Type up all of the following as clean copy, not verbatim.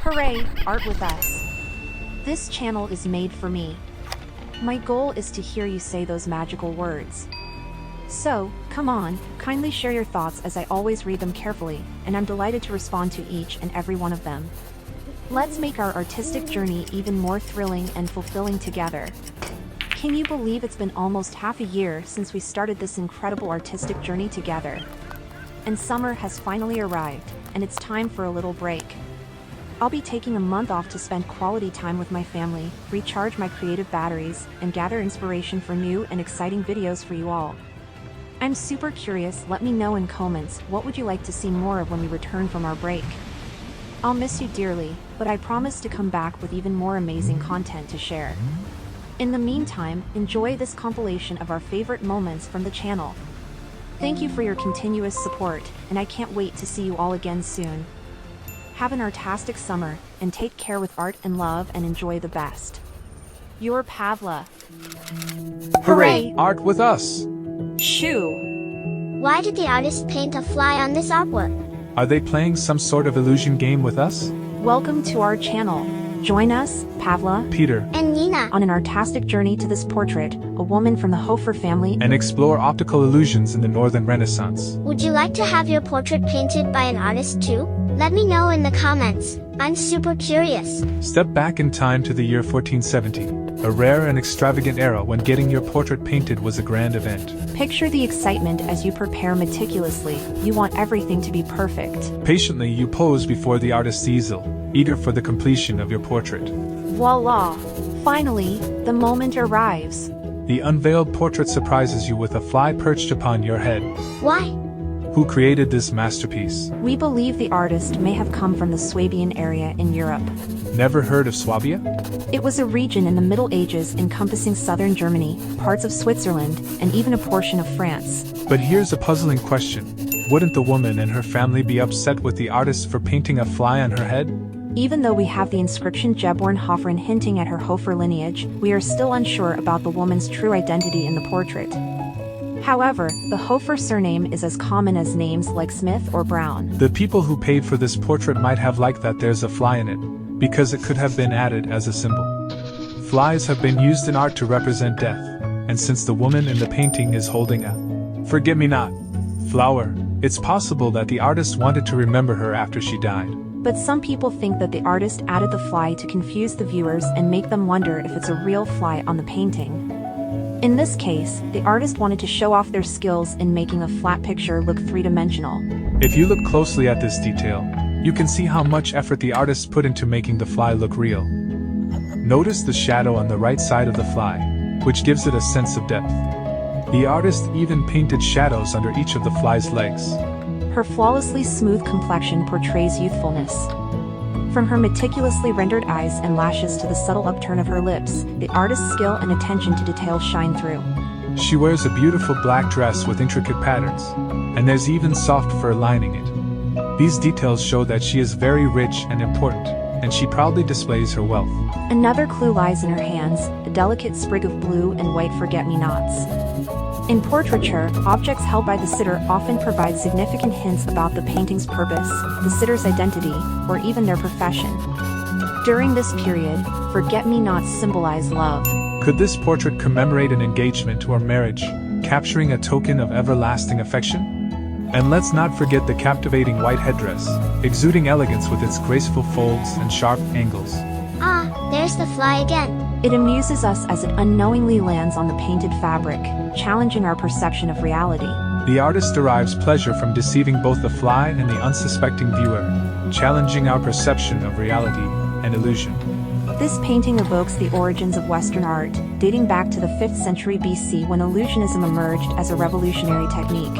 Hooray, art with us. This channel is made for me. My goal is to hear you say those magical words. So, come on, kindly share your thoughts as I always read them carefully, and I'm delighted to respond to each and every one of them. Let's make our artistic journey even more thrilling and fulfilling together. Can you believe it's been almost half a year since we started this incredible artistic journey together? And summer has finally arrived, and it's time for a little break. I'll be taking a month off to spend quality time with my family, recharge my creative batteries, and gather inspiration for new and exciting videos for you all. I'm super curious, let me know in comments, what would you like to see more of when we return from our break? I'll miss you dearly, but I promise to come back with even more amazing content to share. In the meantime, enjoy this compilation of our favorite moments from the channel. Thank you for your continuous support, and I can't wait to see you all again soon. Have an artastic summer, and take care with art and love and enjoy the best. Your Pavla. Hooray! Art with us! Shoo! Why did the artist paint a fly on this artwork? Are they playing some sort of illusion game with us? Welcome to our channel. Join us, Pavla, Peter, And Nina. on an artastic journey to this portrait, a woman from the Hofer family, and explore optical illusions in the Northern Renaissance. Would you like to have your portrait painted by an artist too? Let me know in the comments. I'm super curious. Step back in time to the year 1470, a rare and extravagant era when getting your portrait painted was a grand event. Picture the excitement as you prepare meticulously. You want everything to be perfect. Patiently you pose before the artist's easel, eager for the completion of your portrait. Voila! Finally, the moment arrives. The unveiled portrait surprises you with a fly perched upon your head. Why? Who created this masterpiece? We believe the artist may have come from the Swabian area in Europe. Never heard of Swabia? It was a region in the Middle Ages encompassing southern Germany, parts of Switzerland, and even a portion of France. But here's a puzzling question. Wouldn't the woman and her family be upset with the artist for painting a fly on her head? Even though we have the inscription Geborn-Hoferin hinting at her Hofer lineage, we are still unsure about the woman's true identity in the portrait. However, the Hofer surname is as common as names like Smith or Brown. The people who paid for this portrait might have liked that there's a fly in it, because it could have been added as a symbol. Flies have been used in art to represent death, and since the woman in the painting is holding a forget-me-not flower, it's possible that the artist wanted to remember her after she died. But some people think that the artist added the fly to confuse the viewers and make them wonder if it's a real fly on the painting. In this case, the artist wanted to show off their skills in making a flat picture look three-dimensional. If you look closely at this detail, you can see how much effort the artist put into making the fly look real. Notice the shadow on the right side of the fly, which gives it a sense of depth. The artist even painted shadows under each of the fly's legs. Her flawlessly smooth complexion portrays youthfulness. From her meticulously rendered eyes and lashes to the subtle upturn of her lips, the artist's skill and attention to detail shine through. She wears a beautiful black dress with intricate patterns, and there's even soft fur lining it. These details show that she is very rich and important, and she proudly displays her wealth. Another clue lies in her hands, a delicate sprig of blue and white forget-me-nots. In portraiture, objects held by the sitter often provide significant hints about the painting's purpose, the sitter's identity, or even their profession. During this period, forget-me-nots symbolize love. Could this portrait commemorate an engagement or marriage, capturing a token of everlasting affection? And let's not forget the captivating white headdress, exuding elegance with its graceful folds and sharp angles. Ah, there's the fly again. It amuses us as it unknowingly lands on the painted fabric, challenging our perception of reality. The artist derives pleasure from deceiving both the fly and the unsuspecting viewer, challenging our perception of reality and illusion. This painting evokes the origins of Western art, dating back to the 5th century BC when illusionism emerged as a revolutionary technique.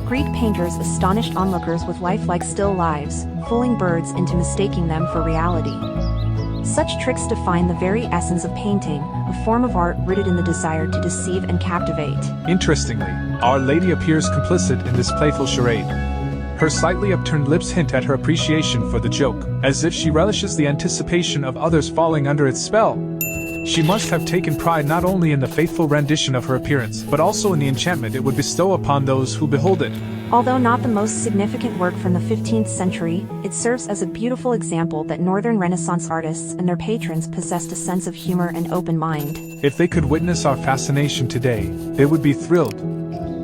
Greek painters astonished onlookers with lifelike still lives, fooling birds into mistaking them for reality. Such tricks define the very essence of painting, a form of art rooted in the desire to deceive and captivate. Interestingly, Our Lady appears complicit in this playful charade. Her slightly upturned lips hint at her appreciation for the joke, as if she relishes the anticipation of others falling under its spell. She must have taken pride not only in the faithful rendition of her appearance, but also in the enchantment it would bestow upon those who behold it. Although not the most significant work from the 15th century, it serves as a beautiful example that Northern Renaissance artists and their patrons possessed a sense of humor and open mind. If they could witness our fascination today, they would be thrilled.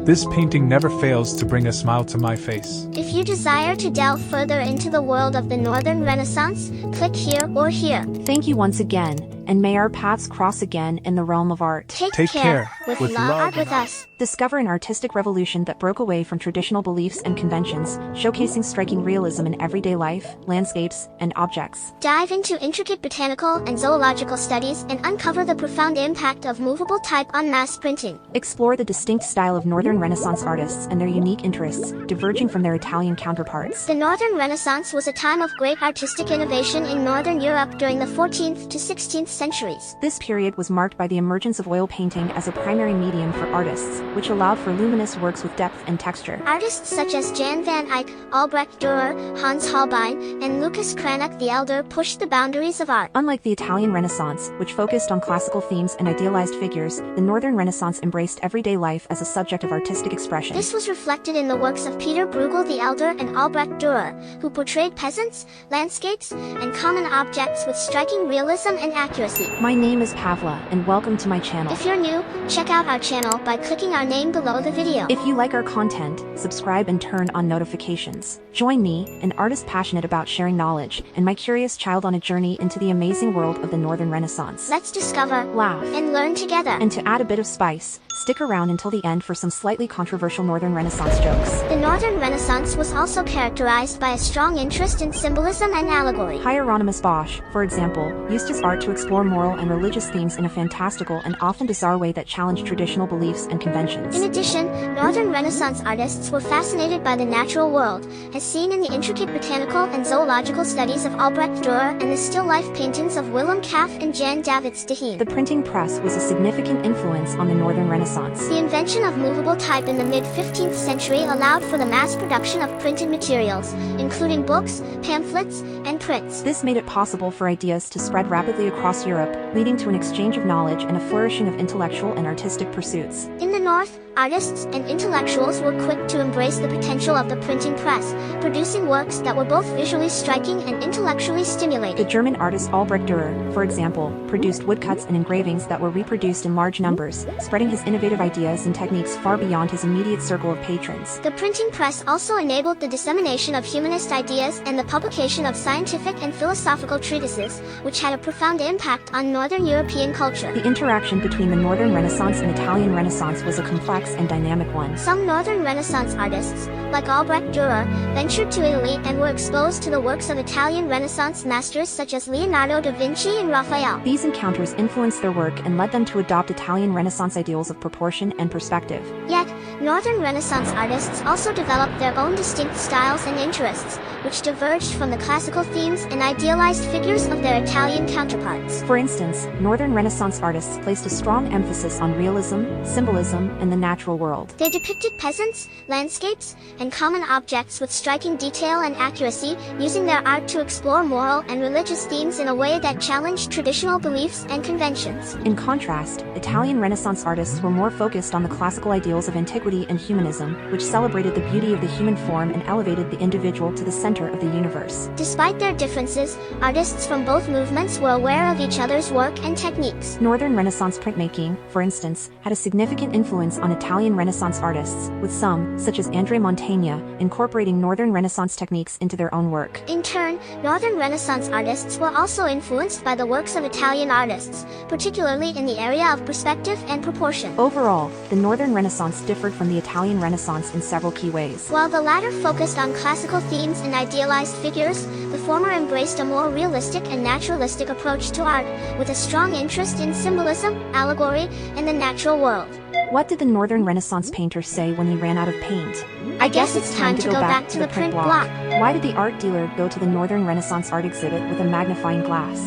This painting never fails to bring a smile to my face. If you desire to delve further into the world of the Northern Renaissance, click here or here. Thank you once again, and may our paths cross again in the realm of art. Take care with with love love. with us. Discover an artistic revolution that broke away from traditional beliefs and conventions, showcasing striking realism in everyday life, landscapes, and objects. Dive into intricate botanical and zoological studies and uncover the profound impact of movable type on mass printing. Explore the distinct style of Northern Renaissance artists and their unique interests, diverging from their Italian counterparts. The Northern Renaissance was a time of great artistic innovation in Northern Europe during the 14th to 16th centuries. This period was marked by the emergence of oil painting as a primary medium for artists, which allowed for luminous works with depth and texture. Artists such as Jan van Eyck, Albrecht Durer, Hans Holbein, and Lucas Cranach the Elder pushed the boundaries of art. Unlike the Italian Renaissance, which focused on classical themes and idealized figures, the Northern Renaissance embraced everyday life as a subject of artistic expression. This was reflected in the works of Peter Bruegel the Elder and Albrecht Durer, who portrayed peasants, landscapes, and common objects with striking realism and accuracy. My name is Pavla, and welcome to my channel. If you're new, check out our channel by clicking our name below the video. If you like our content, subscribe and turn on notifications. Join me, an artist passionate about sharing knowledge, and my curious child on a journey into the amazing world of the Northern Renaissance. Let's discover, Laugh, and learn together. and to add a bit of spice, stick around until the end for some slightly controversial Northern Renaissance jokes. The Northern Renaissance was also characterized by a strong interest in symbolism and allegory. Hieronymus Bosch, for example, used his art to explore moral and religious themes in a fantastical and often bizarre way that challenged traditional beliefs and conventions. In addition, Northern Renaissance artists were fascinated by the natural world, as seen in the intricate botanical and zoological studies of Albrecht Durer and the still life paintings of Willem Caff and Jan Davids de Heen. The printing press was a significant influence on the Northern Renaissance. The invention of movable type in the mid-15th century allowed for the mass production of printed materials, including books, pamphlets, and prints. This made it possible for ideas to spread rapidly across Europe, leading to an exchange of knowledge and a flourishing of intellectual and artistic pursuits. In the North, artists and intellectuals were quick to embrace the potential of the printing press, producing works that were both visually striking and intellectually The stimulating. German artist Albrecht Durer, for example, produced woodcuts and engravings that were reproduced in large numbers, spreading his innovative ideas and techniques far beyond his immediate circle of patrons. The printing press also enabled the dissemination of humanist ideas and the publication of scientific and philosophical treatises, which had a profound impact on Northern European culture. The interaction between the Northern Renaissance and Italian Renaissance was a complex and dynamic one. Some Northern Renaissance artists, like Albrecht Durer, ventured to Italy and were exposed to the works of Italian Renaissance masters such as Leonardo da Vinci and Raphael. These encounters influenced their work and led them to adopt Italian Renaissance ideals of proportion and perspective. Yet, Northern Renaissance artists also developed their own distinct styles and interests, which diverged from the classical themes and idealized figures of their Italian counterparts. For instance, Northern Renaissance artists placed a strong emphasis on realism, symbolism, and the natural world. They depicted peasants, landscapes, and common objects with striking detail and accuracy, using their art to explore moral and religious themes in a way that challenged traditional beliefs and conventions. In contrast, Italian Renaissance artists were more focused on the classical ideals of antiquity and humanism, which celebrated the beauty of the human form and elevated the individual to the center of the universe. Despite their differences, artists from both movements were aware of each other's work and techniques. Northern Renaissance printmaking, for instance, had a significant influence on Italian Renaissance artists, with some, such as Andrea Mantegna, incorporating Northern Renaissance techniques into their own work. In turn, Northern Renaissance artists were also influenced by the works of Italian artists, particularly in the area of perspective and proportion. Overall, the Northern Renaissance differed from the Italian Renaissance in several key ways. While the latter focused on classical themes and idealized figures, the former embraced a more realistic and naturalistic approach to art, with a strong interest in symbolism, allegory, and the natural world. What did the Northern Renaissance painter say when he ran out of paint? I guess it's time to go back to the print block. Why did the art dealer go to the Northern Renaissance art exhibit with a magnifying glass?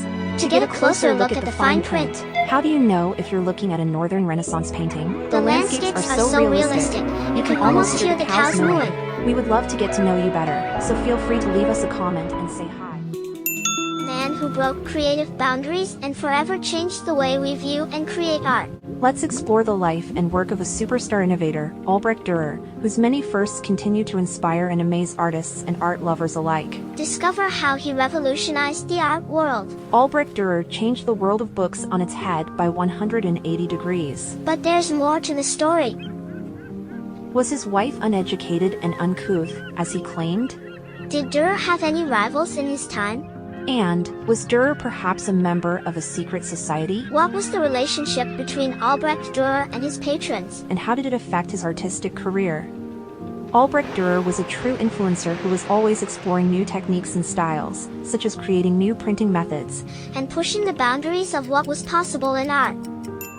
To get a closer look at the fine print. How do you know if you're looking at a Northern Renaissance painting? The landscapes are so realistic, you can almost hear the cows mooing. We would love to get to know you better, so feel free to leave us a comment and say hi. Man, man who broke creative boundaries and forever changed the way we view and create art. Let's explore the life and work of a superstar innovator, Albrecht Durer, whose many firsts continue to inspire and amaze artists and art lovers alike. Discover how he revolutionized the art world. Albrecht Durer changed the world of books on its head by 180 degrees. But there's more to the story. Was his wife uneducated and uncouth, as he claimed? Did Durer have any rivals in his time? And, was Durer perhaps a member of a secret society? What was the relationship between Albrecht Durer and his patrons? And how did it affect his artistic career? Albrecht Durer was a true influencer who was always exploring new techniques and styles, such as creating new printing methods, and pushing the boundaries of what was possible in art.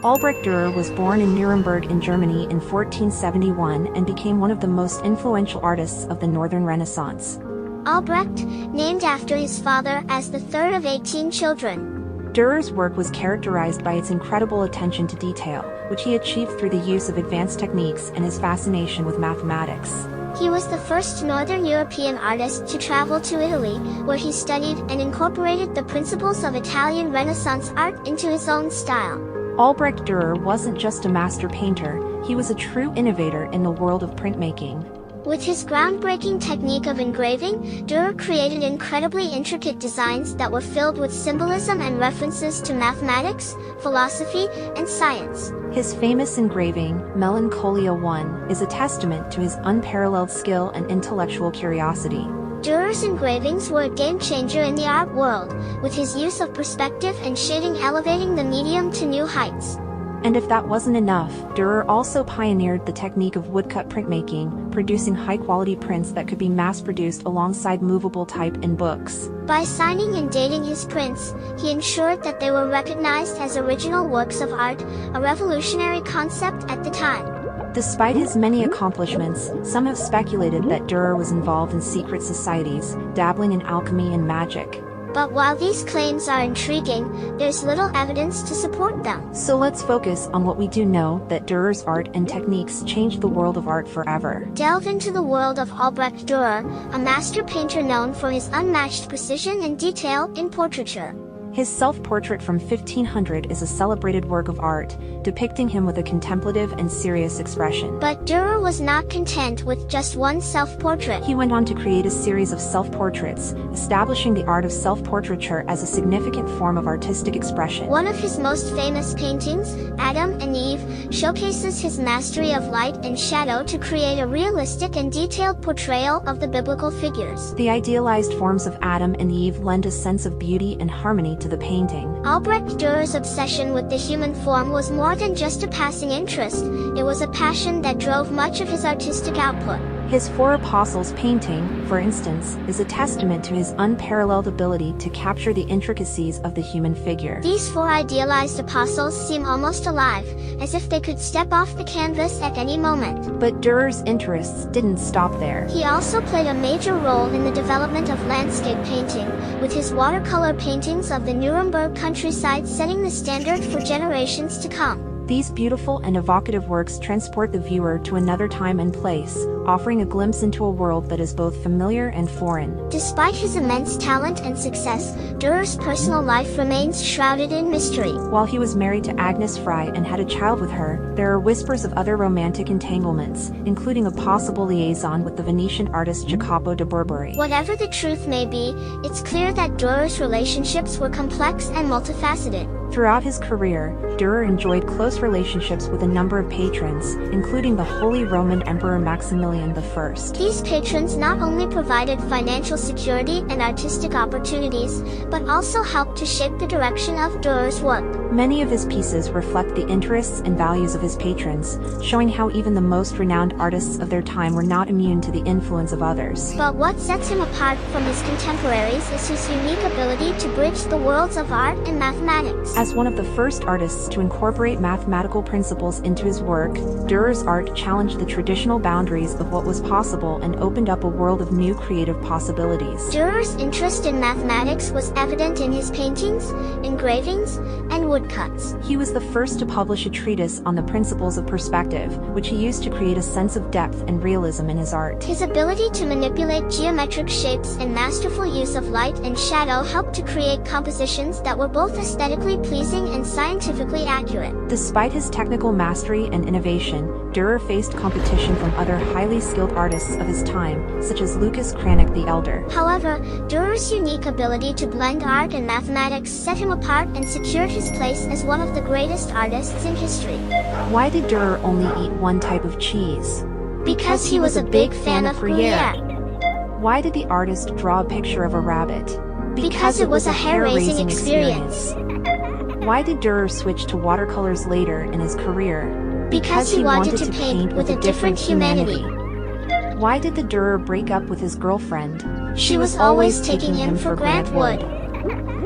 Albrecht Durer was born in Nuremberg in Germany in 1471 and became one of the most influential artists of the Northern Renaissance. Albrecht, named after his father as the third of 18 children. Durer's work was characterized by its incredible attention to detail, which he achieved through the use of advanced techniques and his fascination with mathematics. He was the first Northern European artist to travel to Italy, where he studied and incorporated the principles of Italian Renaissance art into his own style. Albrecht Durer wasn't just a master painter, he was a true innovator in the world of printmaking. With his groundbreaking technique of engraving, Durer created incredibly intricate designs that were filled with symbolism and references to mathematics, philosophy, and science. His famous engraving, Melancholia I, is a testament to his unparalleled skill and intellectual curiosity. Durer's engravings were a game-changer in the art world, with his use of perspective and shading elevating the medium to new heights. And if that wasn't enough, Durer also pioneered the technique of woodcut printmaking, producing high-quality prints that could be mass-produced alongside movable type in books. By signing and dating his prints, he ensured that they were recognized as original works of art, a revolutionary concept at the time. Despite his many accomplishments, some have speculated that Durer was involved in secret societies, dabbling in alchemy and magic. But while these claims are intriguing, there's little evidence to support them. So let's focus on what we do know, that Durer's art and techniques changed the world of art forever. Delve into the world of Albrecht Durer, a master painter known for his unmatched precision and detail in portraiture. His self-portrait from 1500 is a celebrated work of art, depicting him with a contemplative and serious expression. But Durer was not content with just one self-portrait. He went on to create a series of self-portraits, establishing the art of self-portraiture as a significant form of artistic expression. One of his most famous paintings, Adam and Eve, showcases his mastery of light and shadow to create a realistic and detailed portrayal of the biblical figures. The idealized forms of Adam and Eve lend a sense of beauty and harmony to the painting. Albrecht Durer's obsession with the human form was more than just a passing interest, it was a passion that drove much of his artistic output. His Four Apostles painting, for instance, is a testament to his unparalleled ability to capture the intricacies of the human figure. These four idealized apostles seem almost alive, as if they could step off the canvas at any moment. But Durer's interests didn't stop there. He also played a major role in the development of landscape painting, with his watercolor paintings of the Nuremberg countryside setting the standard for generations to come. These beautiful and evocative works transport the viewer to another time and place, offering a glimpse into a world that is both familiar and foreign. Despite his immense talent and success, Durer's personal life remains shrouded in mystery. While he was married to Agnes Frey and had a child with her, there are whispers of other romantic entanglements, including a possible liaison with the Venetian artist Jacopo de Burberry. Whatever the truth may be, it's clear that Durer's relationships were complex and multifaceted. Throughout his career, Durer enjoyed close relationships with a number of patrons, including the Holy Roman Emperor Maximilian I. These patrons not only provided financial security and artistic opportunities, but also helped to shape the direction of Durer's work. Many of his pieces reflect the interests and values of his patrons, showing how even the most renowned artists of their time were not immune to the influence of others. But what sets him apart from his contemporaries is his unique ability to bridge the worlds of art and mathematics. As one of the first artists to incorporate mathematical principles into his work, Durer's art challenged the traditional boundaries of what was possible and opened up a world of new creative possibilities. Durer's interest in mathematics was evident in his paintings, engravings, and woodcuts. He was the first to publish a treatise on the principles of perspective, which he used to create a sense of depth and realism in his art. His ability to manipulate geometric shapes and masterful use of light and shadow helped to create compositions that were both aesthetically pleasing and scientifically accurate. Despite his technical mastery and innovation, Durer faced competition from other highly skilled artists of his time, such as Cranach the Elder. However, Durer's unique ability to blend art and mathematics set him apart and secured his place as one of the greatest artists in history. Why did Durer only eat one type of cheese? Because he was a big fan of Gruyere. Why did the artist draw a picture of a rabbit? Because it was a hair-raising experience. Why did Durer switch to watercolors later in his career? Because he wanted to paint with a different humanity. Why did the Durer break up with his girlfriend? She was always taking him for granted.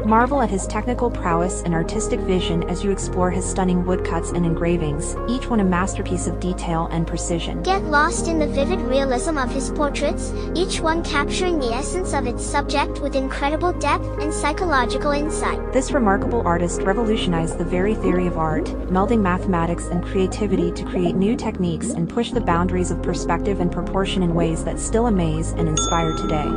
Marvel at his technical prowess and artistic vision as you explore his stunning woodcuts and engravings, each one a masterpiece of detail and precision. Get lost in the vivid realism of his portraits, each one capturing the essence of its subject with incredible depth and psychological insight. This remarkable artist revolutionized the very theory of art, melding mathematics and creativity to create new techniques and push the boundaries of perspective and proportion in ways that still amaze and inspire today.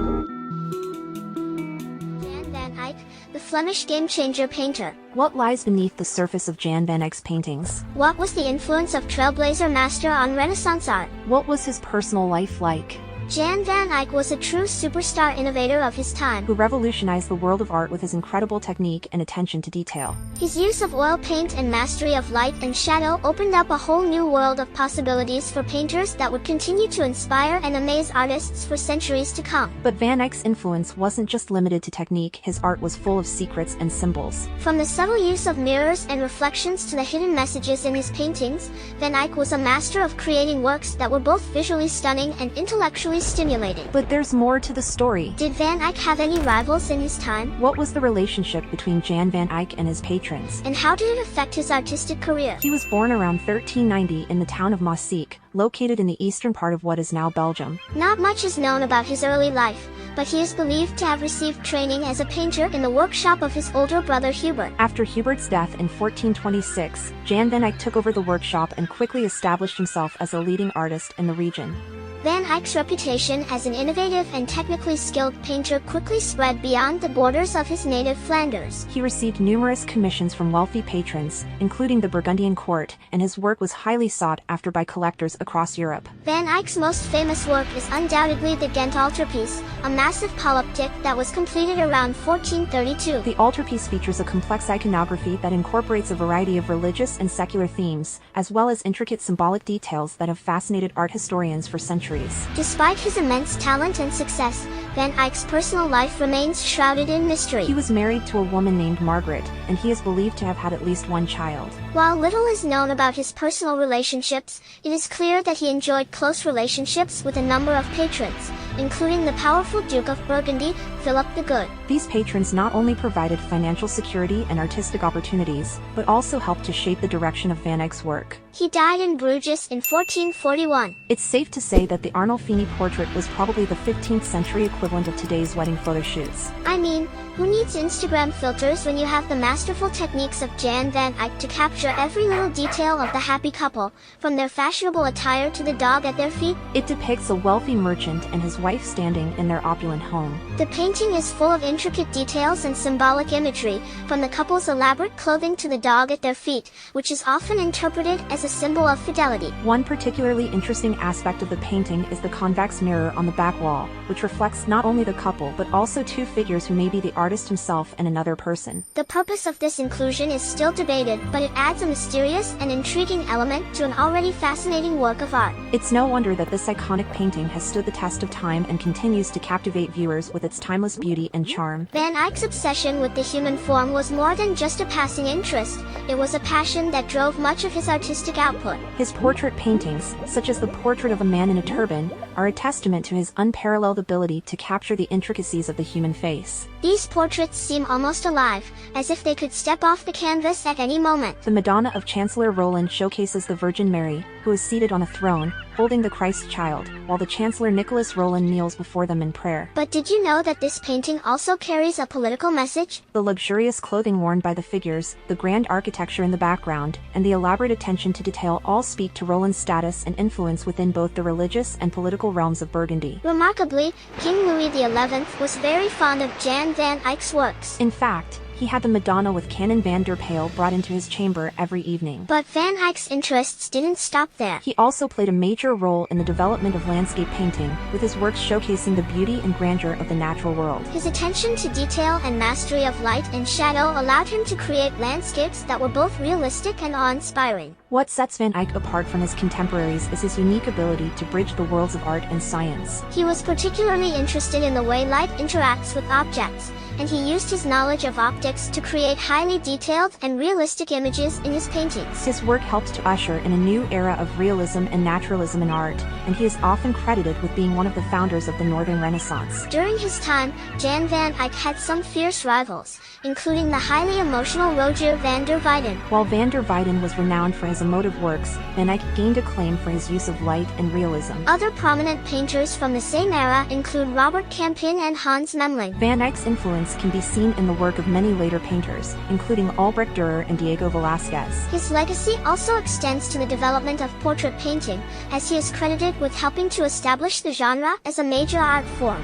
The Flemish game-changer painter. What lies beneath the surface of Jan van Eyck's paintings? What was the influence of trailblazer master on Renaissance art? What was his personal life like? Jan van Eyck was a true superstar innovator of his time, who revolutionized the world of art with his incredible technique and attention to detail. His use of oil paint and mastery of light and shadow opened up a whole new world of possibilities for painters that would continue to inspire and amaze artists for centuries to come. But Van Eyck's influence wasn't just limited to technique, his art was full of secrets and symbols. From the subtle use of mirrors and reflections to the hidden messages in his paintings, Van Eyck was a master of creating works that were both visually stunning and intellectually stimulating. But there's more to the story. Did Van Eyck have any rivals in his time? What was the relationship between Jan van Eyck and his patrons? And how did it affect his artistic career? He was born around 1390 in the town of Eyck, located in the eastern part of what is now Belgium. Not much is known about his early life, but he is believed to have received training as a painter in the workshop of his older brother Hubert. After Hubert's death in 1426, Jan van Eyck took over the workshop and quickly established himself as a leading artist in the region. Van Eyck's reputation as an innovative and technically skilled painter quickly spread beyond the borders of his native Flanders. He received numerous commissions from wealthy patrons, including the Burgundian court, and his work was highly sought after by collectors across Europe. Van Eyck's most famous work is undoubtedly the Ghent altarpiece, a massive polyptych that was completed around 1432. The altarpiece features a complex iconography that incorporates a variety of religious and secular themes, as well as intricate symbolic details that have fascinated art historians for centuries. Despite his immense talent and success, Van Eyck's personal life remains shrouded in mystery. He was married to a woman named Margaret, and he is believed to have had at least one child. While little is known about his personal relationships, it is clear that he enjoyed close relationships with a number of patrons, including the powerful Duke of Burgundy, Philip the Good. These patrons not only provided financial security and artistic opportunities, but also helped to shape the direction of Van Eyck's work. He died in Bruges in 1441. It's safe to say that the Arnolfini portrait was probably the 15th century equivalent of today's wedding photo shoots. I mean, who needs Instagram filters when you have the masterful techniques of Jan van Eyck to capture every little detail of the happy couple, from their fashionable attire to the dog at their feet? It depicts a wealthy merchant and his wife standing in their opulent home. The painting is full of intricate details and symbolic imagery, from the couple's elaborate clothing to the dog at their feet, which is often interpreted as a symbol of fidelity. One particularly interesting aspect of the painting is the convex mirror on the back wall, which reflects not only the couple but also two figures who may be the artist himself and another person. The purpose of this inclusion is still debated, but it adds a mysterious and intriguing element to an already fascinating work of art. It's no wonder that this iconic painting has stood the test of time and continues to captivate viewers with its timeless beauty and charm. form. Van Eyck's obsession with the human form was more than just a passing interest, it was a passion that drove much of his artistic output. His portrait paintings, such as the portrait of a man in a turban, are a testament to his unparalleled ability to capture the intricacies of the human face. These portraits seem almost alive, as if they could step off the canvas at any moment. The Madonna of Chancellor Roland showcases the Virgin Mary, who is seated on a throne, holding the Christ child, while the Chancellor Nicholas Roland kneels before them in prayer. But did you know that this painting also carries a political message? The luxurious clothing worn by the figures, the grand architecture in the background, and the elaborate attention to detail all speak to Roland's status and influence within both the religious and political realms of Burgundy. Remarkably, King Louis XI was very fond of Jan van Eyck's works. In fact, he had the Madonna with Canon van der Pale brought into his chamber every evening. But Van Eyck's interests didn't stop there. He also played a major role in the development of landscape painting, with his works showcasing the beauty and grandeur of the natural world. His attention to detail and mastery of light and shadow allowed him to create landscapes that were both realistic and awe-inspiring. What sets Van Eyck apart from his contemporaries is his unique ability to bridge the worlds of art and science. He was particularly interested in the way light interacts with objects, and he used his knowledge of optics to create highly detailed and realistic images in his paintings. His work helped to usher in a new era of realism and naturalism in art, and he is often credited with being one of the founders of the Northern Renaissance. During his time, Jan van Eyck had some fierce rivals, including the highly emotional Rogier van der Weyden. While van der Weyden was renowned for his emotive works, Van Eyck gained acclaim for his use of light and realism. Other prominent painters from the same era include Robert Campin and Hans Memling. Van Eyck's influence can be seen in the work of many later painters, including Albrecht Durer and Diego Velázquez. His legacy also extends to the development of portrait painting, as he is credited with helping to establish the genre as a major art form.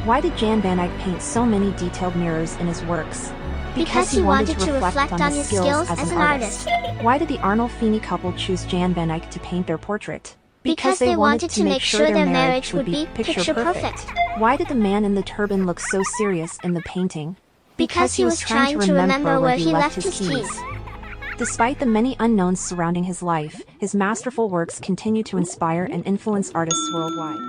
Why did Jan van Eyck paint so many detailed mirrors in his works? Because he wanted to reflect on his skills as an artist. Why did the Arnolfini couple choose Jan van Eyck to paint their portrait? Because they wanted to make sure their marriage would be picture perfect. Why did the man in the turban look so serious in the painting? Because he was trying to remember where he left his keys. Despite the many unknowns surrounding his life, his masterful works continue to inspire and influence artists worldwide.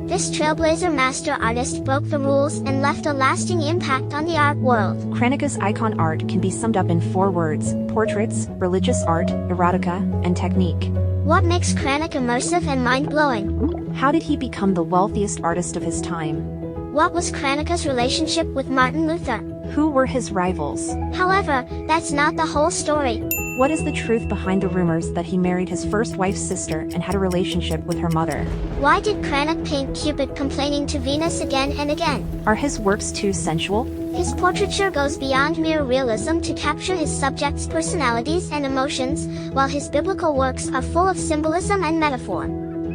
This trailblazer master artist broke the rules and left a lasting impact on the art world. Cranach's icon art can be summed up in 4 words: portraits, religious art, erotica, and technique. What makes Cranach immersive and mind-blowing? How did he become the wealthiest artist of his time? What was Cranach's relationship with Martin Luther? Who were his rivals? However, that's not the whole story. What is the truth behind the rumors that he married his first wife's sister and had a relationship with her mother? Why did Cranach paint Cupid complaining to Venus again and again? Are his works too sensual? His portraiture goes beyond mere realism to capture his subjects' personalities and emotions, while his biblical works are full of symbolism and metaphor.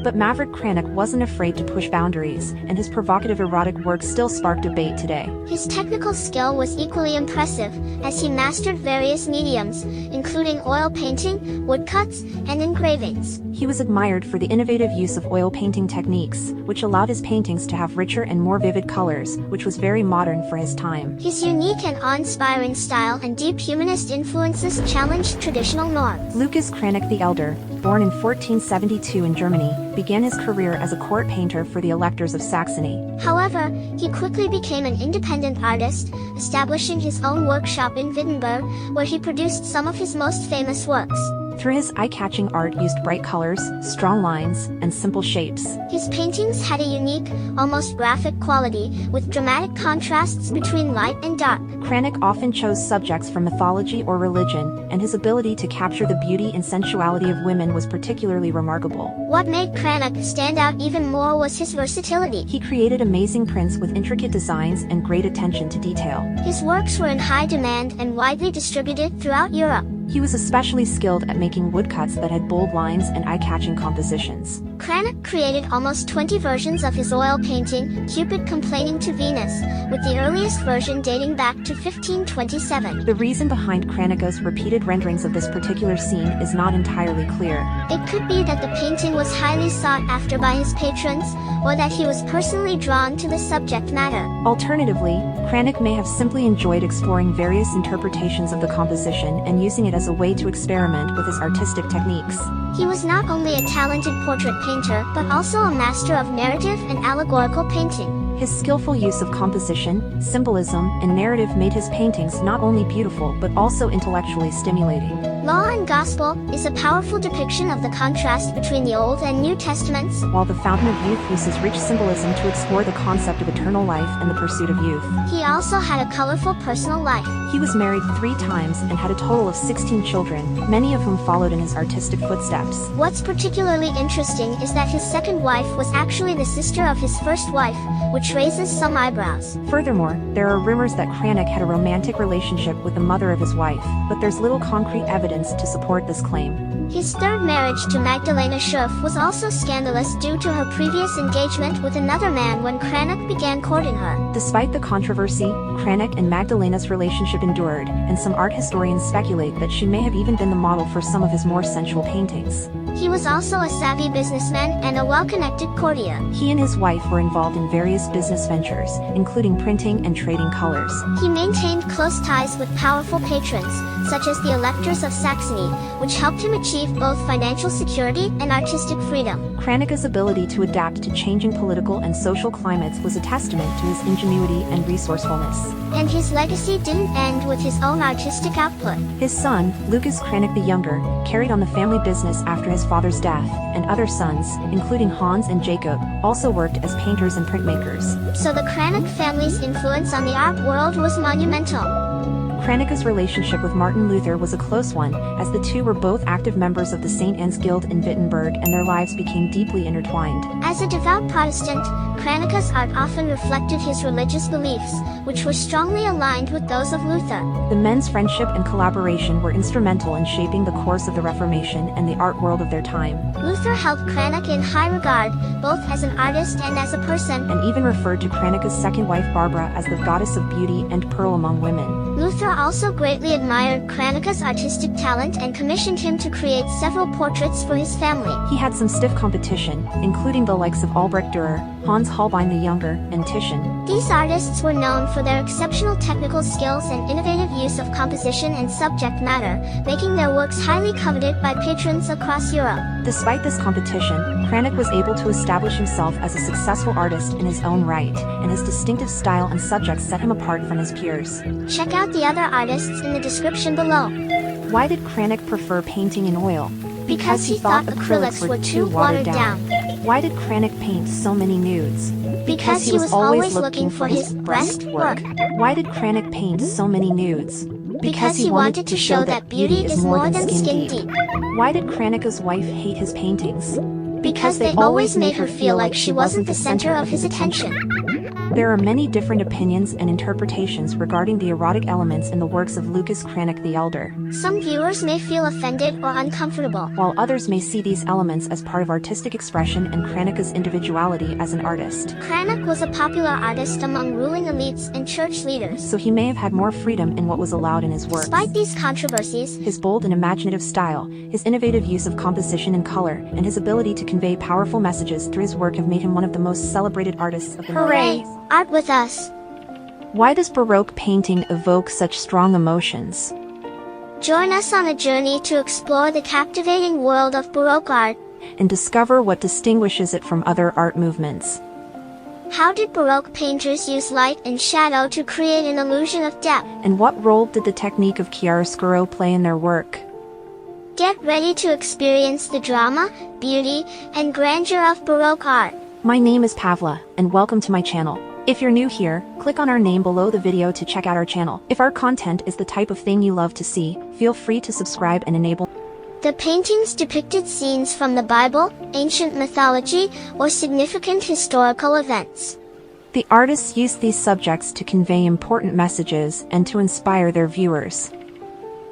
But Maverick Cranach wasn't afraid to push boundaries, and his provocative erotic works still spark debate today. His technical skill was equally impressive, as he mastered various mediums, including oil painting, woodcuts, and engravings. He was admired for the innovative use of oil painting techniques, which allowed his paintings to have richer and more vivid colors, which was very modern for his time. His unique and awe-inspiring style and deep humanist influences challenged traditional norms. Lucas Cranach the Elder, born in 1472 in Germany, began his career as a court painter for the electors of Saxony. However, he quickly became an independent artist, establishing his own workshop in Wittenberg, where he produced some of his most famous works. Through his eye-catching art used bright colors, strong lines, and simple shapes. His paintings had a unique, almost graphic quality, with dramatic contrasts between light and dark. Cranach often chose subjects from mythology or religion, and his ability to capture the beauty and sensuality of women was particularly remarkable. What made Cranach stand out even more was his versatility. He created amazing prints with intricate designs and great attention to detail. His works were in high demand and widely distributed throughout Europe. He was especially skilled at making woodcuts that had bold lines and eye-catching compositions. Cranach created almost 20 versions of his oil painting, Cupid Complaining to Venus, with the earliest version dating back to 1527. The reason behind Cranach's repeated renderings of this particular scene is not entirely clear. It could be that the painting was highly sought after by his patrons, or that he was personally drawn to the subject matter. Alternatively, Cranach may have simply enjoyed exploring various interpretations of the composition and using it as a way to experiment with his artistic techniques. He was not only a talented portrait painter, but also a master of narrative and allegorical painting. His skillful use of composition, symbolism, and narrative made his paintings not only beautiful but also intellectually stimulating. Law and Gospel is a powerful depiction of the contrast between the Old and New Testaments, While the Fountain of Youth uses rich symbolism to explore the concept of eternal life and the pursuit of youth. he also had a colorful personal life. He was married 3 times and had a total of 16 children, many of whom followed in his artistic footsteps. What's particularly interesting is that his second wife was actually the sister of his first wife, which raises some eyebrows. Furthermore, there are rumors that Cranach had a romantic relationship with the mother of his wife, but there's little concrete evidence to support this claim. His third marriage to Magdalena Schurf was also scandalous due to her previous engagement with another man when Cranach began courting her. Despite the controversy, Cranach and Magdalena's relationship endured, and some art historians speculate that she may have even been the model for some of his more sensual paintings. He was also a savvy businessman and a well-connected courtier. He and his wife were involved in various business ventures, including printing and trading colors. He maintained close ties with powerful patrons, such as the Electors of Saxony, which helped him achieve both financial security and artistic freedom. Cranach's ability to adapt to changing political and social climates was a testament to his ingenuity and resourcefulness. And his legacy didn't end with his own artistic output. His son, Lucas Cranach the Younger, carried on the family business after his father's death, and other sons, including Hans and Jacob, also worked as painters and printmakers. So the Cranach family's influence on the art world was monumental. Cranach's relationship with Martin Luther was a close one, as the two were both active members of the St. Anne's Guild in Wittenberg and their lives became deeply intertwined. As a devout Protestant, Cranach's art often reflected his religious beliefs, which were strongly aligned with those of Luther. The men's friendship and collaboration were instrumental in shaping the course of the Reformation and the art world of their time. Luther held Cranach in high regard, both as an artist and as a person, And even referred to Cranach's second wife Barbara as the goddess of beauty and pearl among women. Luther also greatly admired Cranach's artistic talent and commissioned him to create several portraits for his family. He had some stiff competition, including the likes of Albrecht Durer, Hans Holbein the Younger, and Titian. These artists were known for their exceptional technical skills and innovative use of composition and subject matter, making their works highly coveted by patrons across Europe. Despite this competition, Cranach was able to establish himself as a successful artist in his own right, and his distinctive style and subjects set him apart from his peers. Check out the other artists in the description below. Why did Cranach prefer painting in oil? Because he thought acrylics were too watered down. Why did Cranach paint so many nudes? Because he was always looking for his breastwork. Why did Cranach paint so many nudes? Because he wanted to show that beauty is more than skin deep. Why did Cranach's wife hate his paintings? Because they always made her feel like she wasn't the center of his attention. There are many different opinions and interpretations regarding the erotic elements in the works of Lucas Cranach the Elder, Some viewers may feel offended or uncomfortable. while others may see these elements as part of artistic expression and Cranach's individuality as an artist. Cranach was a popular artist among ruling elites and church leaders. So he may have had more freedom in what was allowed in his works. Despite these controversies, His bold and imaginative style, his innovative use of composition and color, and his ability to convey powerful messages through his work have made him one of the most celebrated artists of the hooray! Art with us! Why does Baroque painting evoke such strong emotions? Join us on a journey to explore the captivating world of Baroque art. And discover what distinguishes it from other art movements. How did Baroque painters use light and shadow to create an illusion of depth? And what role did the technique of chiaroscuro play in their work? Get ready to experience the drama, beauty, and grandeur of Baroque art. My name is Pavla, and welcome to my channel. If you're new here, click on our name below the video to check out our channel. If our content is the type of thing you love to see, feel free to subscribe and enable. The paintings depicted scenes from the Bible, ancient mythology, or significant historical events. The artists used these subjects to convey important messages and to inspire their viewers.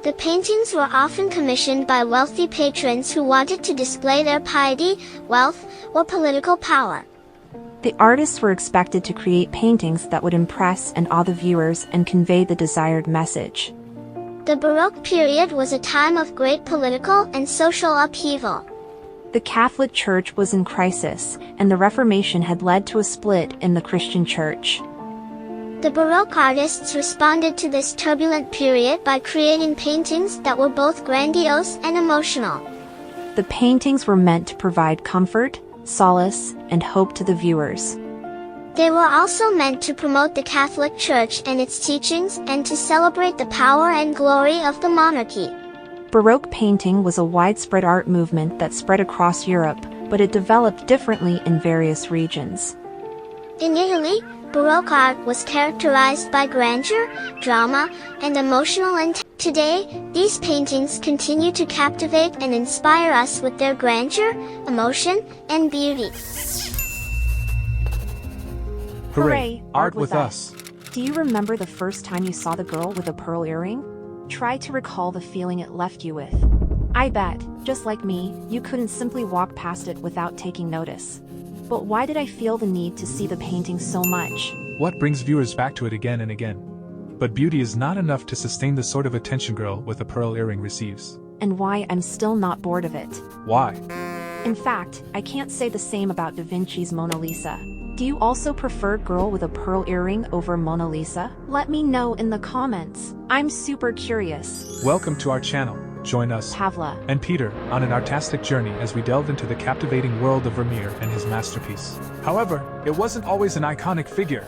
The paintings were often commissioned by wealthy patrons who wanted to display their piety, wealth, or political power. The artists were expected to create paintings that would impress and awe the viewers and convey the desired message. The Baroque period was a time of great political and social upheaval. The Catholic Church was in crisis, and the Reformation had led to a split in the Christian Church. The Baroque artists responded to this turbulent period by creating paintings that were both grandiose and emotional. The paintings were meant to provide comfort, solace, and hope to the viewers. They were also meant to promote the Catholic Church and its teachings and to celebrate the power and glory of the monarchy. Baroque painting was a widespread art movement that spread across Europe, but it developed differently in various regions. In Italy, Baroque art was characterized by grandeur, drama, and emotional intent. Today, these paintings continue to captivate and inspire us with their grandeur, emotion, and beauty. Hooray! Art with us! Do you remember the first time you saw the girl with a pearl earring? Try to recall the feeling it left you with. I bet, just like me, you couldn't simply walk past it without taking notice. But why did I feel the need to see the painting so much? What brings viewers back to it again and again? But beauty is not enough to sustain the sort of attention girl with a pearl earring receives. And why I'm still not bored of it. Why? In fact, I can't say the same about Da Vinci's Mona Lisa. Do you also prefer girl with a pearl earring over Mona Lisa? Let me know in the comments. I'm super curious. Welcome to our channel. Join us, Pavla, and Peter, on an artistic journey as we delve into the captivating world of Vermeer and his masterpiece. However, it wasn't always an iconic figure.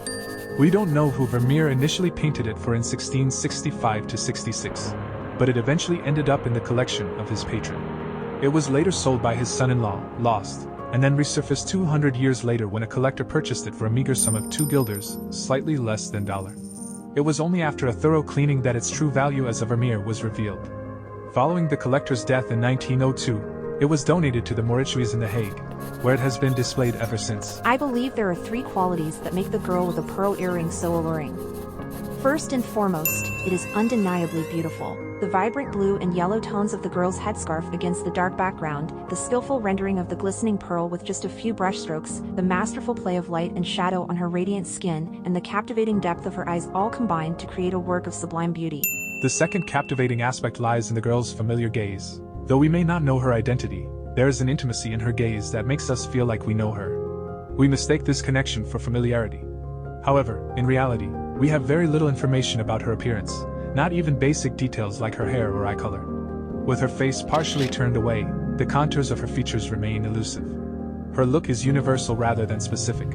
We don't know who Vermeer initially painted it for in 1665 to 66, but it eventually ended up in the collection of his patron. It was later sold by his son-in-law, lost, and then resurfaced 200 years later when a collector purchased it for a meager sum of 2 guilders, slightly less than $1. It was only after a thorough cleaning that its true value as a Vermeer was revealed. Following the collector's death in 1902, it was donated to the Mauritshuis in The Hague, where it has been displayed ever since. I believe there are 3 qualities that make the girl with a pearl earring so alluring. First and foremost, it is undeniably beautiful. The vibrant blue and yellow tones of the girl's headscarf against the dark background, the skillful rendering of the glistening pearl with just a few brushstrokes, the masterful play of light and shadow on her radiant skin, and the captivating depth of her eyes all combined to create a work of sublime beauty. The second captivating aspect lies in the girl's familiar gaze. Though we may not know her identity, there is an intimacy in her gaze that makes us feel like we know her. We mistake this connection for familiarity. However, in reality, we have very little information about her appearance, not even basic details like her hair or eye color. With her face partially turned away, the contours of her features remain elusive. Her look is universal rather than specific.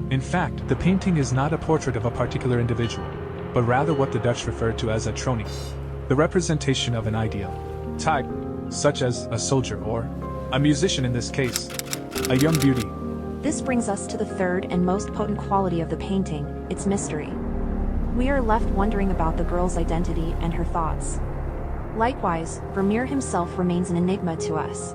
In fact, the painting is not a portrait of a particular individual, but rather what the Dutch refer to as a tronie, the representation of an ideal type, such as a soldier or a musician in this case, a young beauty. This brings us to the third and most potent quality of the painting, its mystery. We are left wondering about the girl's identity and her thoughts. Likewise, Vermeer himself remains an enigma to us.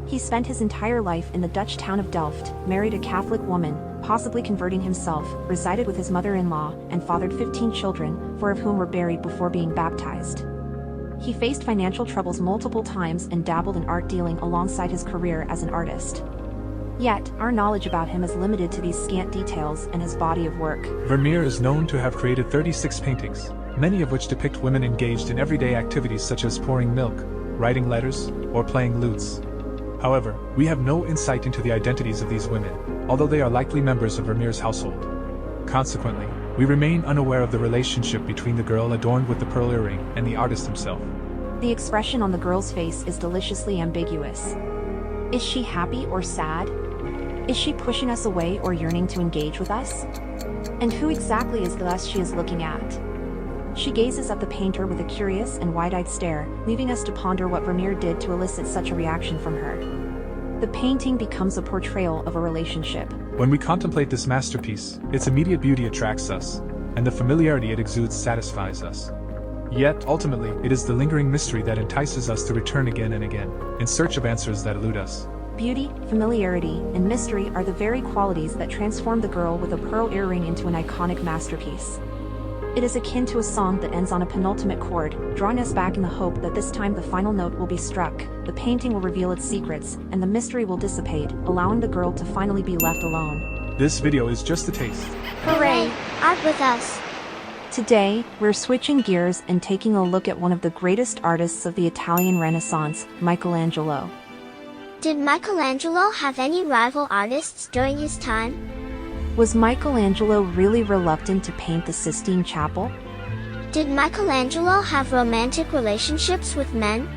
He spent his entire life in the Dutch town of Delft, married a Catholic woman, possibly converting himself, resided with his mother-in-law, and fathered 15 children, 4 of whom were buried before being baptized. He faced financial troubles multiple times and dabbled in art dealing alongside his career as an artist. Yet, our knowledge about him is limited to these scant details and his body of work. Vermeer is known to have created 36 paintings, many of which depict women engaged in everyday activities such as pouring milk, writing letters, or playing lutes. However, we have no insight into the identities of these women, although they are likely members of Vermeer's household. Consequently, we remain unaware of the relationship between the girl adorned with the pearl earring and the artist himself. The expression on the girl's face is deliciously ambiguous. Is she happy or sad? Is she pushing us away or yearning to engage with us? And who exactly is the us she is looking at? She gazes at the painter with a curious and wide-eyed stare, leaving us to ponder what Vermeer did to elicit such a reaction from her. The painting becomes a portrayal of a relationship. When we contemplate this masterpiece, its immediate beauty attracts us, and the familiarity it exudes satisfies us. Yet, ultimately, it is the lingering mystery that entices us to return again and again, in search of answers that elude us. Beauty, familiarity, and mystery are the very qualities that transform the girl with a pearl earring into an iconic masterpiece. It is akin to a song that ends on a penultimate chord, drawing us back in the hope that this time the final note will be struck, the painting will reveal its secrets, and the mystery will dissipate, allowing the girl to finally be left alone. This video is just a taste. Hooray! Art with us! Today, we're switching gears and taking a look at one of the greatest artists of the Italian Renaissance, Michelangelo. Did Michelangelo have any rival artists during his time? Was Michelangelo really reluctant to paint the Sistine Chapel? Did Michelangelo have romantic relationships with men?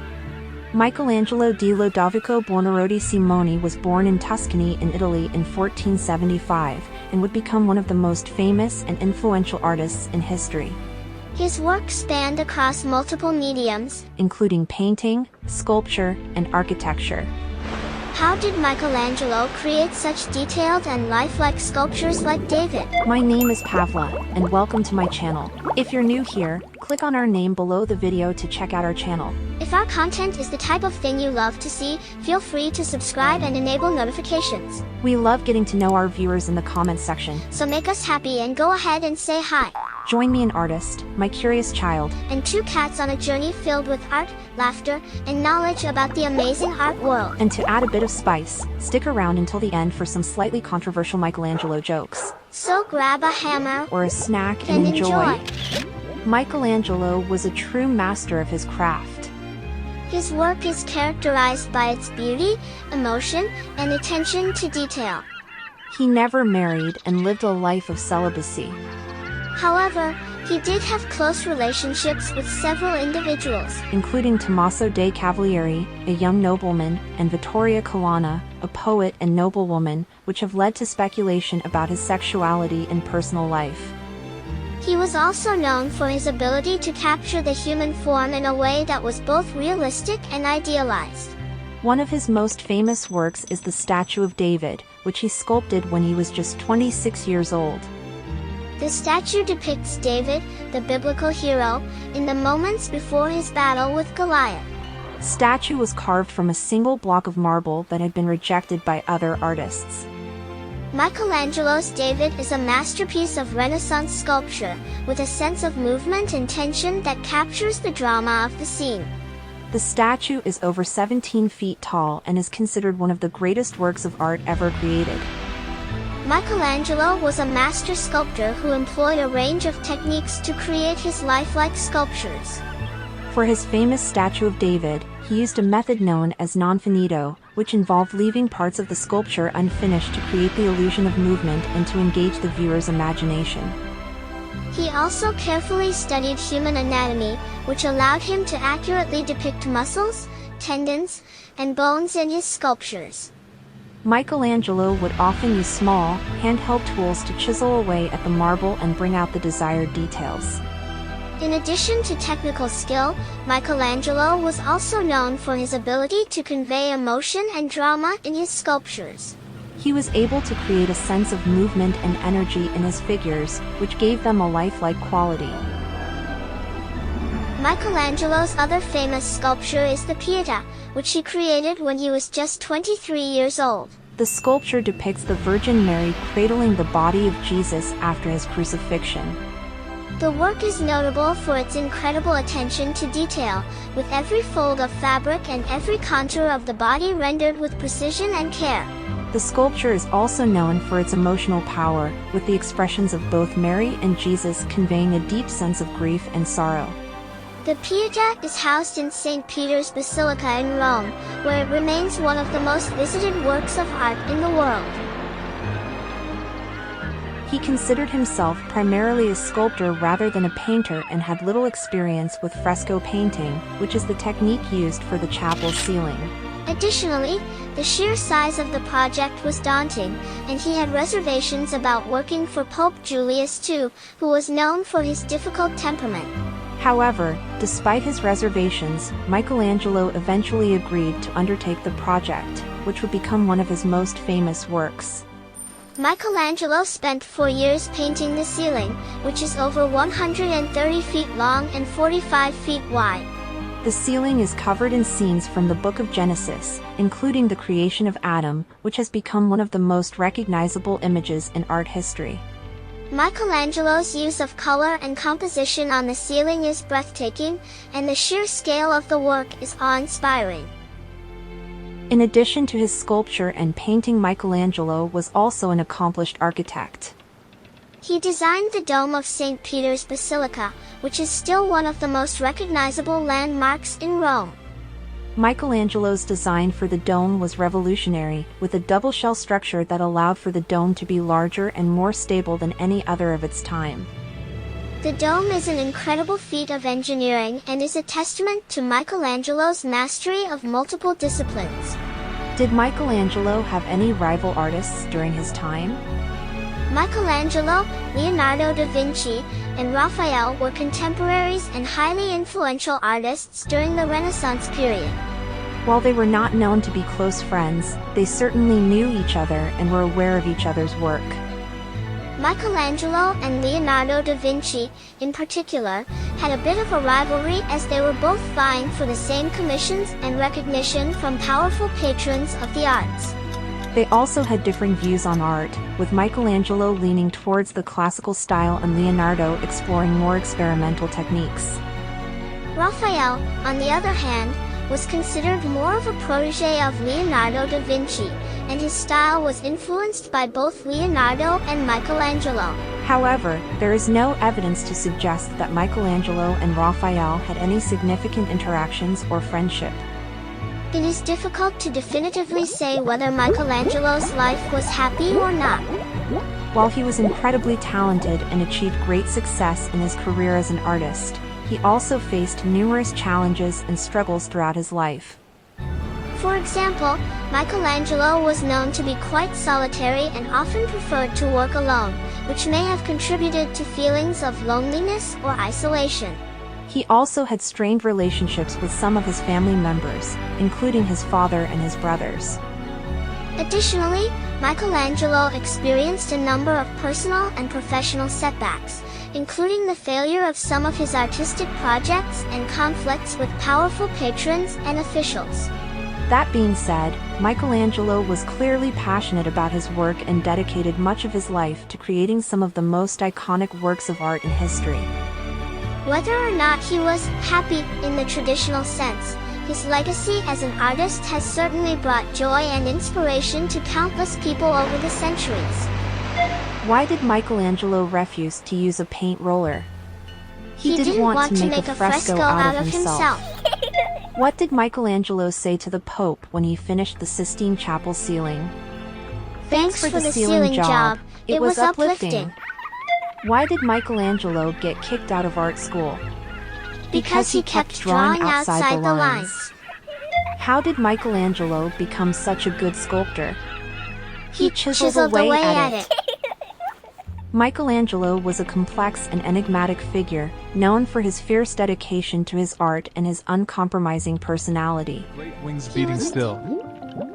Michelangelo di Lodovico Buonarroti Simoni was born in Tuscany in Italy in 1475, and would become one of the most famous and influential artists in history. His work spanned across multiple mediums, including painting, sculpture, and architecture. How did Michelangelo create such detailed and lifelike sculptures like David? My name is Pavla, and welcome to my channel. If you're new here, click on our name below the video to check out our channel. If our content is the type of thing you love to see, feel free to subscribe and enable notifications. We love getting to know our viewers in the comments section. So make us happy and go ahead and say hi. Join me, an artist, my curious child, and two cats on a journey filled with art, laughter, and knowledge about the amazing art world. And to add a bit of spice, stick around until the end for some slightly controversial Michelangelo jokes. So grab a hammer or a snack and and enjoy. Michelangelo was a true master of his craft. His work is characterized by its beauty, emotion, and attention to detail. He never married and lived a life of celibacy. However, he did have close relationships with several individuals, including Tommaso dei Cavalieri, a young nobleman, and Vittoria Colonna, a poet and noblewoman, which have led to speculation about his sexuality and personal life. He was also known for his ability to capture the human form in a way that was both realistic and idealized. One of his most famous works is the statue of David, which he sculpted when he was just 26 years old. The statue depicts David, the biblical hero, in the moments before his battle with Goliath. The statue was carved from a single block of marble that had been rejected by other artists. Michelangelo's David is a masterpiece of Renaissance sculpture, with a sense of movement and tension that captures the drama of the scene. The statue is over 17 feet tall and is considered one of the greatest works of art ever created. Michelangelo was a master sculptor who employed a range of techniques to create his lifelike sculptures. For his famous statue of David, he used a method known as non finito, which involved leaving parts of the sculpture unfinished to create the illusion of movement and to engage the viewer's imagination. He also carefully studied human anatomy, which allowed him to accurately depict muscles, tendons, and bones in his sculptures. Michelangelo would often use small, handheld tools to chisel away at the marble and bring out the desired details. In addition to technical skill, Michelangelo was also known for his ability to convey emotion and drama in his sculptures. He was able to create a sense of movement and energy in his figures, which gave them a lifelike quality. Michelangelo's other famous sculpture is the Pietà, which he created when he was just 23 years old. The sculpture depicts the Virgin Mary cradling the body of Jesus after his crucifixion. The work is notable for its incredible attention to detail, with every fold of fabric and every contour of the body rendered with precision and care. The sculpture is also known for its emotional power, with the expressions of both Mary and Jesus conveying a deep sense of grief and sorrow. The Pietà is housed in St. Peter's Basilica in Rome, where it remains one of the most visited works of art in the world. He considered himself primarily a sculptor rather than a painter and had little experience with fresco painting, which is the technique used for the chapel's ceiling. Additionally, the sheer size of the project was daunting, and he had reservations about working for Pope Julius II, who was known for his difficult temperament. However, despite his reservations, Michelangelo eventually agreed to undertake the project, which would become one of his most famous works. Michelangelo spent 4 years painting the ceiling, which is over 130 feet long and 45 feet wide. The ceiling is covered in scenes from the Book of Genesis, including the creation of Adam, which has become one of the most recognizable images in art history. Michelangelo's use of color and composition on the ceiling is breathtaking, and the sheer scale of the work is awe-inspiring. In addition to his sculpture and painting, Michelangelo was also an accomplished architect. He designed the dome of St. Peter's Basilica, which is still one of the most recognizable landmarks in Rome. Michelangelo's design for the dome was revolutionary, with a double shell structure that allowed for the dome to be larger and more stable than any other of its time. The dome is an incredible feat of engineering and is a testament to Michelangelo's mastery of multiple disciplines. Did Michelangelo have any rival artists during his time? Michelangelo, Leonardo da Vinci, and Raphael were contemporaries and highly influential artists during the Renaissance period. While they were not known to be close friends, they certainly knew each other and were aware of each other's work. Michelangelo and Leonardo da Vinci, in particular, had a bit of a rivalry as they were both vying for the same commissions and recognition from powerful patrons of the arts. They also had differing views on art, with Michelangelo leaning towards the classical style and Leonardo exploring more experimental techniques. Raphael, on the other hand, was considered more of a protege of Leonardo da Vinci, and his style was influenced by both Leonardo and Michelangelo. However, there is no evidence to suggest that Michelangelo and Raphael had any significant interactions or friendship. It is difficult to definitively say whether Michelangelo's life was happy or not. While he was incredibly talented and achieved great success in his career as an artist, he also faced numerous challenges and struggles throughout his life. For example, Michelangelo was known to be quite solitary and often preferred to work alone, which may have contributed to feelings of loneliness or isolation. He also had strained relationships with some of his family members, including his father and his brothers. Additionally, Michelangelo experienced a number of personal and professional setbacks, including the failure of some of his artistic projects and conflicts with powerful patrons and officials. That being said, Michelangelo was clearly passionate about his work and dedicated much of his life to creating some of the most iconic works of art in history. Whether or not he was happy in the traditional sense, his legacy as an artist has certainly brought joy and inspiration to countless people over the centuries. Why did Michelangelo refuse to use a paint roller? He didn't want to make a fresco out of himself. What did Michelangelo say to the Pope when he finished the Sistine Chapel ceiling? Thanks for the ceiling job. It was uplifting. Why did Michelangelo get kicked out of art school? Because he kept drawing outside the lines. How did Michelangelo become such a good sculptor? He chiseled away away at at it. Michelangelo was a complex and enigmatic figure, known for his fierce dedication to his art and his uncompromising personality. Great wings beating still.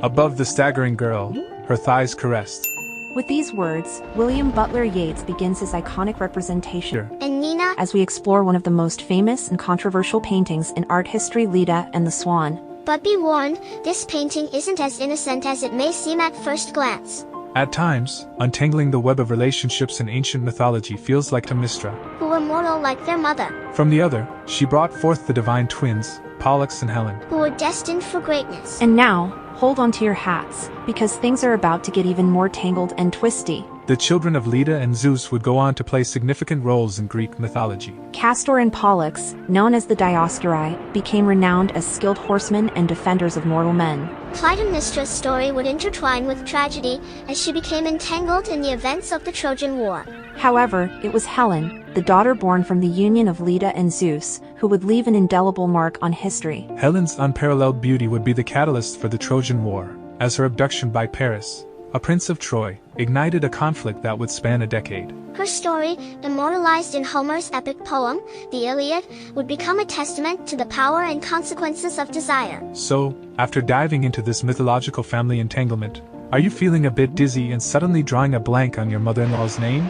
Above the staggering girl, her thighs caressed. With these words, William Butler Yeats begins his iconic representation And Nina, as we explore one of the most famous and controversial paintings in art history, Leda and the Swan. but be warned, this painting isn't as innocent as it may seem at first glance. At times, untangling the web of relationships in ancient mythology feels like Themyscira. Who were mortal like their mother, From the other, she brought forth the divine twins, Pollux and Helen. who were destined for greatness. And now, hold on to your hats, because things are about to get even more tangled and twisty. The children of Leda and Zeus would go on to play significant roles in Greek mythology. Castor and Pollux, known as the Dioscuri, became renowned as skilled horsemen and defenders of mortal men. Clytemnestra's story would intertwine with tragedy as she became entangled in the events of the Trojan War. However, it was Helen, the daughter born from the union of Leda and Zeus, who would leave an indelible mark on history. Helen's unparalleled beauty would be the catalyst for the Trojan War, as her abduction by Paris, a prince of Troy, ignited a conflict that would span a decade. Her story, immortalized in Homer's epic poem, the Iliad, would become a testament to the power and consequences of desire. So, after diving into this mythological family entanglement, are you feeling a bit dizzy and suddenly drawing a blank on your mother-in-law's name?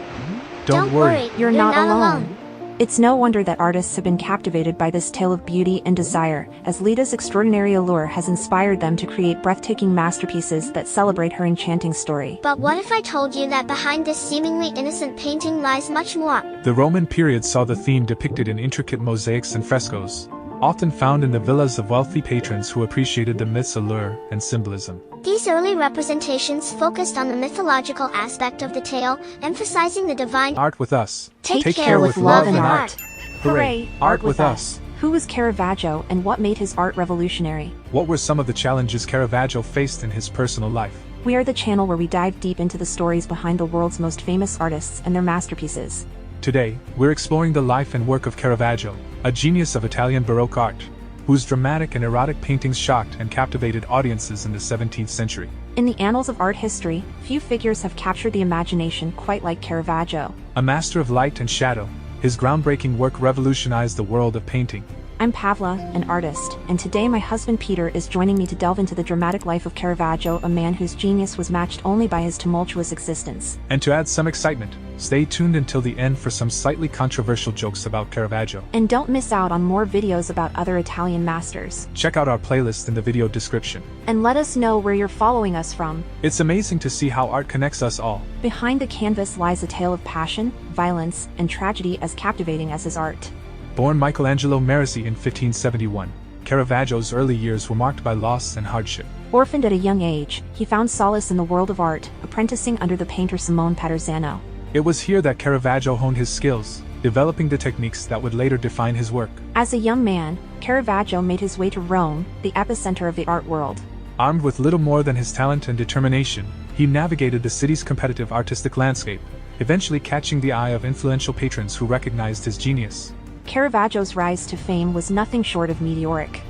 Don't worry. You're not alone. It's no wonder that artists have been captivated by this tale of beauty and desire, as Leda's extraordinary allure has inspired them to create breathtaking masterpieces that celebrate her enchanting story. But what if I told you that behind this seemingly innocent painting lies much more? The Roman period saw the theme depicted in intricate mosaics and frescoes, often found in the villas of wealthy patrons who appreciated the myth's allure and symbolism. These early representations focused on the mythological aspect of the tale, emphasizing the divine Art with us. Take care with love and art. Hooray, art with us. Who was Caravaggio and what made his art revolutionary? What were some of the challenges Caravaggio faced in his personal life? We are the channel where we dive deep into the stories behind the world's most famous artists and their masterpieces. Today, we're exploring the life and work of Caravaggio, a genius of Italian Baroque art. whose dramatic and erotic paintings shocked and captivated audiences in the 17th century. In the annals of art history, few figures have captured the imagination quite like Caravaggio. A master of light and shadow, his groundbreaking work revolutionized the world of painting. I'm Pavla, an artist, and today my husband Peter is joining me to delve into the dramatic life of Caravaggio, a man whose genius was matched only by his tumultuous existence. And to add some excitement, stay tuned until the end for some slightly controversial jokes about Caravaggio. And don't miss out on more videos about other Italian masters. Check out our playlist in the video description. And let us know where you're following us from. It's amazing to see how art connects us all. Behind the canvas lies a tale of passion, violence, and tragedy as captivating as his art. Born Michelangelo Merisi in 1571, Caravaggio's early years were marked by loss and hardship. Orphaned at a young age, he found solace in the world of art, apprenticing under the painter Simone Paterzano. It was here that Caravaggio honed his skills, developing the techniques that would later define his work. As a young man, Caravaggio made his way to Rome, the epicenter of the art world. Armed with little more than his talent and determination, he navigated the city's competitive artistic landscape, eventually catching the eye of influential patrons who recognized his genius. Caravaggio's rise to fame was nothing short of meteoric.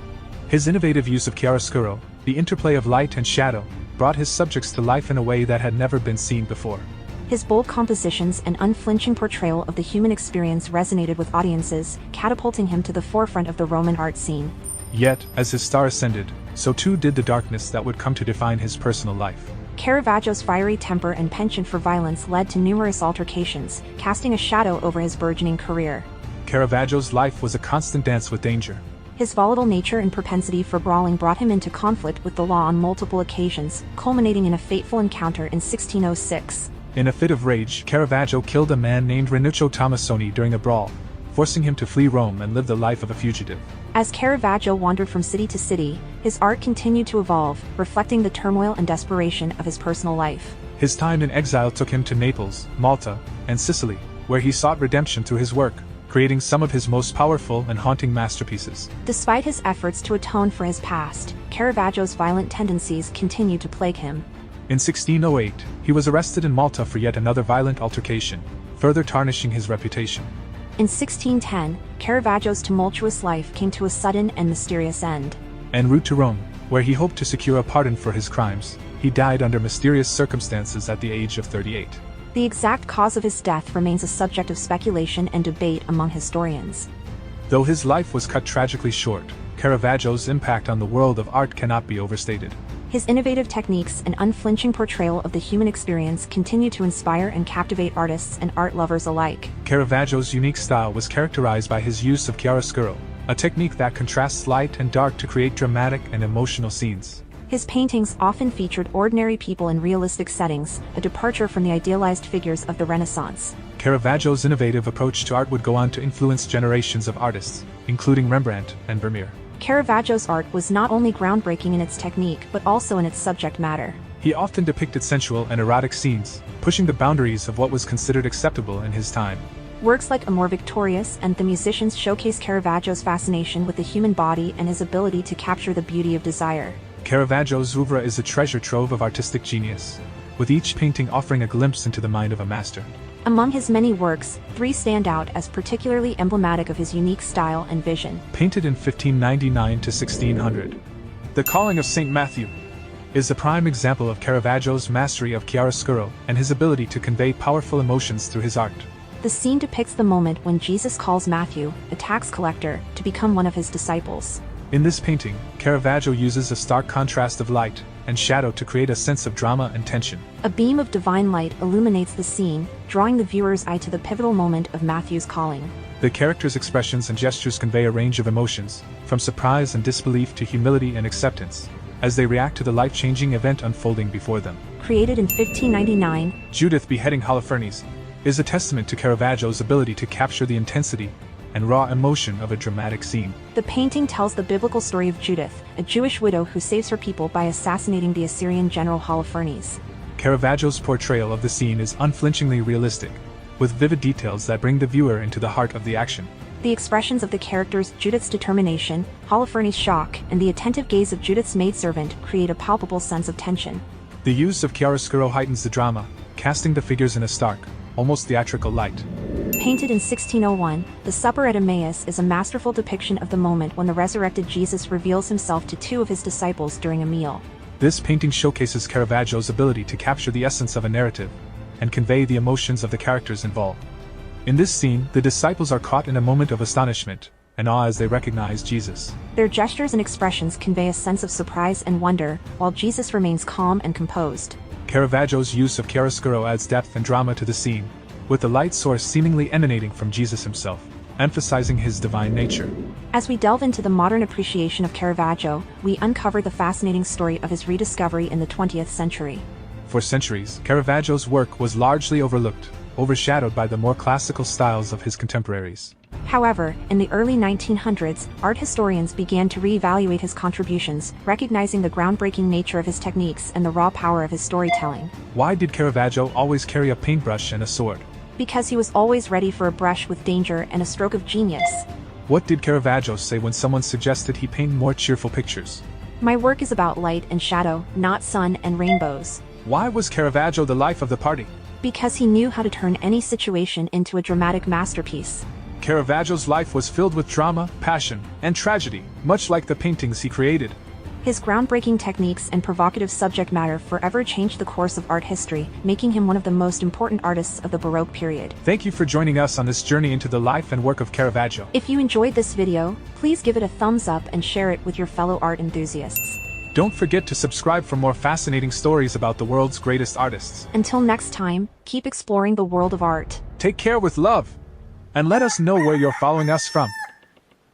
His innovative use of chiaroscuro, the interplay of light and shadow, brought his subjects to life in a way that had never been seen before. His bold compositions and unflinching portrayal of the human experience resonated with audiences, catapulting him to the forefront of the Roman art scene. Yet, as his star ascended, so too did the darkness that would come to define his personal life. Caravaggio's fiery temper and penchant for violence led to numerous altercations, casting a shadow over his burgeoning career. Caravaggio's life was a constant dance with danger. His volatile nature and propensity for brawling brought him into conflict with the law on multiple occasions, culminating in a fateful encounter in 1606. In a fit of rage, Caravaggio killed a man named Ranuccio Tomasoni during a brawl, forcing him to flee Rome and live the life of a fugitive. As Caravaggio wandered from city to city, his art continued to evolve, reflecting the turmoil and desperation of his personal life. His time in exile took him to Naples, Malta, and Sicily, where he sought redemption through his work, creating some of his most powerful and haunting masterpieces. Despite his efforts to atone for his past, Caravaggio's violent tendencies continued to plague him. In 1608, he was arrested in Malta for yet another violent altercation, further tarnishing his reputation. In 1610, Caravaggio's tumultuous life came to a sudden and mysterious end. En route to Rome, where he hoped to secure a pardon for his crimes, he died under mysterious circumstances at the age of 38. The exact cause of his death remains a subject of speculation and debate among historians. Though his life was cut tragically short, Caravaggio's impact on the world of art cannot be overstated. His innovative techniques and unflinching portrayal of the human experience continue to inspire and captivate artists and art lovers alike. Caravaggio's unique style was characterized by his use of chiaroscuro, a technique that contrasts light and dark to create dramatic and emotional scenes. His paintings often featured ordinary people in realistic settings, a departure from the idealized figures of the Renaissance. Caravaggio's innovative approach to art would go on to influence generations of artists, including Rembrandt and Vermeer. Caravaggio's art was not only groundbreaking in its technique but also in its subject matter. He often depicted sensual and erotic scenes, pushing the boundaries of what was considered acceptable in his time. Works like Amor Victorious and The Musicians showcase Caravaggio's fascination with the human body and his ability to capture the beauty of desire. Caravaggio's oeuvre is a treasure trove of artistic genius, with each painting offering a glimpse into the mind of a master. Among his many works, 3 stand out as particularly emblematic of his unique style and vision. Painted in 1599 to 1600, The Calling of St. Matthew is a prime example of Caravaggio's mastery of chiaroscuro and his ability to convey powerful emotions through his art. The scene depicts the moment when Jesus calls Matthew, a tax collector, to become one of his disciples. In this painting, Caravaggio uses a stark contrast of light and shadow to create a sense of drama and tension. A beam of divine light illuminates the scene, drawing the viewer's eye to the pivotal moment of Matthew's calling. The characters' expressions and gestures convey a range of emotions, from surprise and disbelief to humility and acceptance, as they react to the life-changing event unfolding before them. Created in 1599, Judith beheading Holofernes is a testament to Caravaggio's ability to capture the intensity and raw emotion of a dramatic scene. The painting tells the biblical story of Judith, a Jewish widow who saves her people by assassinating the Assyrian general Holofernes. Caravaggio's portrayal of the scene is unflinchingly realistic, with vivid details that bring the viewer into the heart of the action. The expressions of the characters, Judith's determination, Holofernes' shock, and the attentive gaze of Judith's maidservant create a palpable sense of tension. The use of chiaroscuro heightens the drama, casting the figures in a stark, almost theatrical light. Painted in 1601, The Supper at Emmaus is a masterful depiction of the moment when the resurrected Jesus reveals himself to two of his disciples during a meal. This painting showcases Caravaggio's ability to capture the essence of a narrative and convey the emotions of the characters involved. In this scene, the disciples are caught in a moment of astonishment and awe as they recognize Jesus. Their gestures and expressions convey a sense of surprise and wonder, while Jesus remains calm and composed. Caravaggio's use of chiaroscuro adds depth and drama to the scene, with the light source seemingly emanating from Jesus himself, emphasizing his divine nature. As we delve into the modern appreciation of Caravaggio, we uncover the fascinating story of his rediscovery in the 20th century. For centuries, Caravaggio's work was largely overlooked, overshadowed by the more classical styles of his contemporaries. However, in the early 1900s, art historians began to re-evaluate his contributions, recognizing the groundbreaking nature of his techniques and the raw power of his storytelling. Why did Caravaggio always carry a paintbrush and a sword? Because he was always ready for a brush with danger and a stroke of genius. What did Caravaggio say when someone suggested he paint more cheerful pictures? My work is about light and shadow, not sun and rainbows. Why was Caravaggio the life of the party? Because he knew how to turn any situation into a dramatic masterpiece. Caravaggio's life was filled with drama, passion, and tragedy, much like the paintings he created. His groundbreaking techniques and provocative subject matter forever changed the course of art history, making him one of the most important artists of the Baroque period. Thank you for joining us on this journey into the life and work of Caravaggio. If you enjoyed this video, please give it a thumbs up and share it with your fellow art enthusiasts. Don't forget to subscribe for more fascinating stories about the world's greatest artists. Until next time, keep exploring the world of art. Take care with love, and let us know where you're following us from.